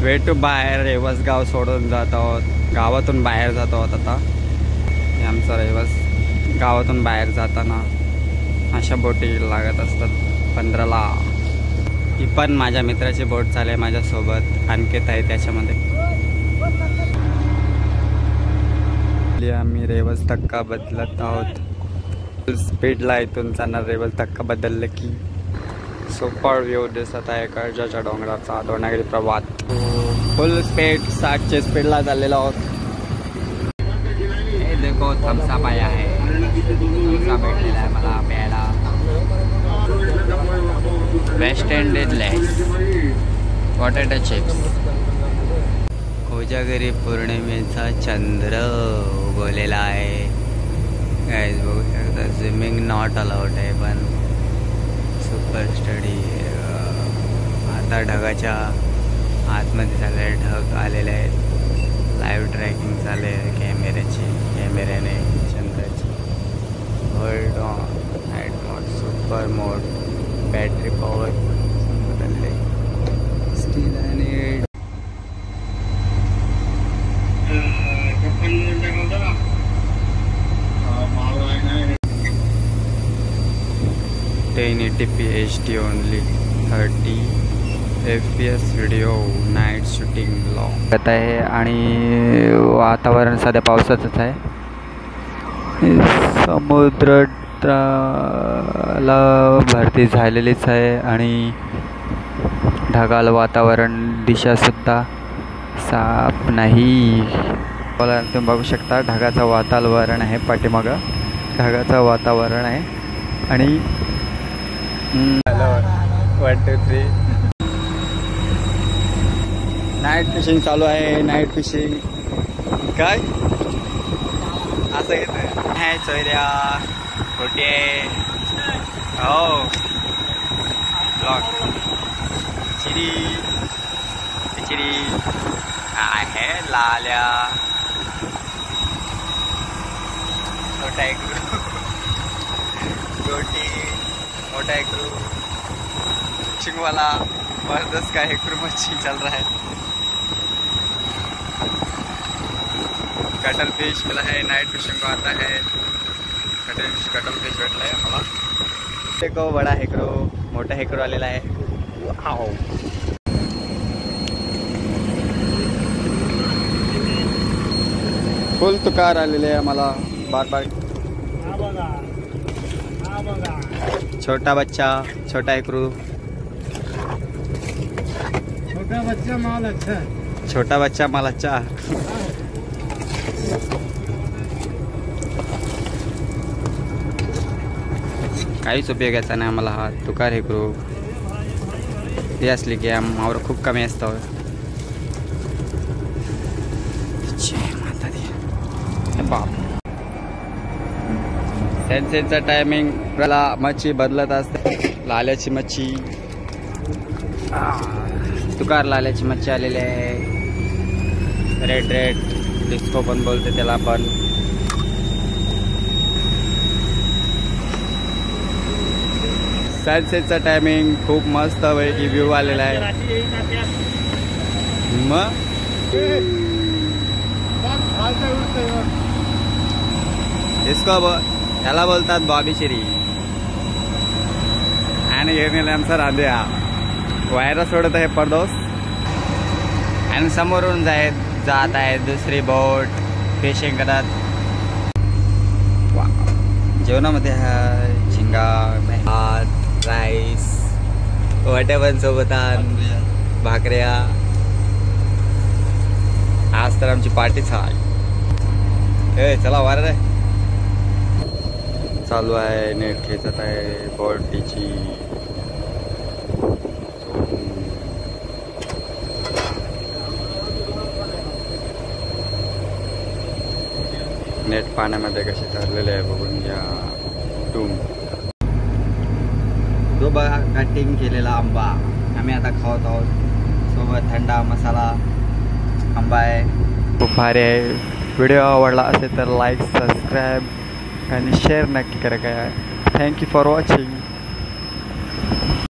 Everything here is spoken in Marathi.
वेटू बाहेर रेवस गाव सोडून जात आहोत, गावातून बाहेर जात आहोत आता. हे आमचा रेवस गावातून बाहेर जाताना अशा बोटी लागत असतात 15ला. ही पण माझ्या मित्राची बोट चालली माझ्यासोबत, अंकित आहे त्याच्यामध्ये. आम्ही रेवस धक्का बदलत आहोत. स्पीडला इथून जाणार. रेवस धक्का बदललं की सुपर व्ह्यू दिसत आहे कर्जाच्या डोंगराचा दोनागिरी प्रवात. फुल स्पीड 60च्या स्पीडला चाललेलो आहोत. हे देखो थम्सअप आया है. थम्सअप भेटलेला आहे मला प्यायला. वेस्ट इंडिज लेस पोटॅटो चिप्स. कोजागिरी पौर्णिमेचा चंद्र उगवलेला आहे. गाईज बघू शकता. स्विमिंग नॉट अलाउड आहे पण सुपर स्टडी. आता ढगाच्या आतमध्ये झाले, ढग आलेले आहेत. लाईव्ह ट्रॅकिंग चालू आहे कॅमेऱ्याने चंद्राची. Hold on night mode, super mode, battery power बदलले. स्टील आणि HD only 30 FPS video. Night shooting long करत आहे आणि वातावरण सध्या पावसाचंच आहे. समुद्राला भरती झालेलीच आहे आणि ढगाळ वातावरण. दिशासुद्धा साफ नाही. मला तुम्ही बघू शकता ढगाचं वातावरण आहे. पाठीमागं ढगाचं वातावरण आहे आणि 1 2 3 नाईट फिशिंग चालू आहे. नाईट फिशिंग काय असं घेत आहे. चोऱ्या खोटे हो ब्लॉक चिरी चिरी आहे. लाल्या छोटा एक छोटी मोटा एक चिंगवाला बरदस्त का एक मच्छी चल रहा है. कटल फिश मिला है. नाइट फिशिंग को आता है. कटल फिश भेटला आहे मला. देखो बडा हेकरो मोठा हेकरो आलेला आहे. वाव. फुल तुकार आलेले आहे मला बार बार. छोटा बच्चा छोटा हेकरू. छोटा बच्चा माल अच्छा. छोटा बच्चा माल अच्छा. काहीच उपयोगाचा नाही आम्हाला हा तुकार हेकरू. हे असले की आम्हाला खूप कमी असतं. बाप. सनसेटचा टायमिंग मच्छी बदलत असते. लाल्याची मच्छी तुकार लाल्याची मच्छी आलेली आहे. रेड डिस्को पण बोलते त्याला पण. सनसेटचा टायमिंग खूप मस्त पैकी व्ह्यू आलेला आहे. मग इसको त्याला बोलतात बॉबीशिरी. आणि घेऊन आमचा रांध्या वायरा सोडत आहे परदोस. आणि समोरून जात आहे दुसरी बोट फिशिंग करत. जेवणामध्ये झिंगा भात राईस वाट्यापण सोबतान भाकऱ्या. आज तर आमची पार्टीच आहे. चला वार रे. चालू आहे. नेट खेचत आहे बोटीची. नेट पाण्यामध्ये कसे धरलेले आहे बघून घ्या. तो बघा कटिंग केलेला आंबा आम्ही आता खात आहोत. सोबत थंडा मसाला आंबा आहे. खूप भारी आहे. व्हिडिओ आवडला असेल तर लाईक सबस्क्राईब आणि शेअर नक्की करा. काय थँक्यू फॉर वॉचिंग.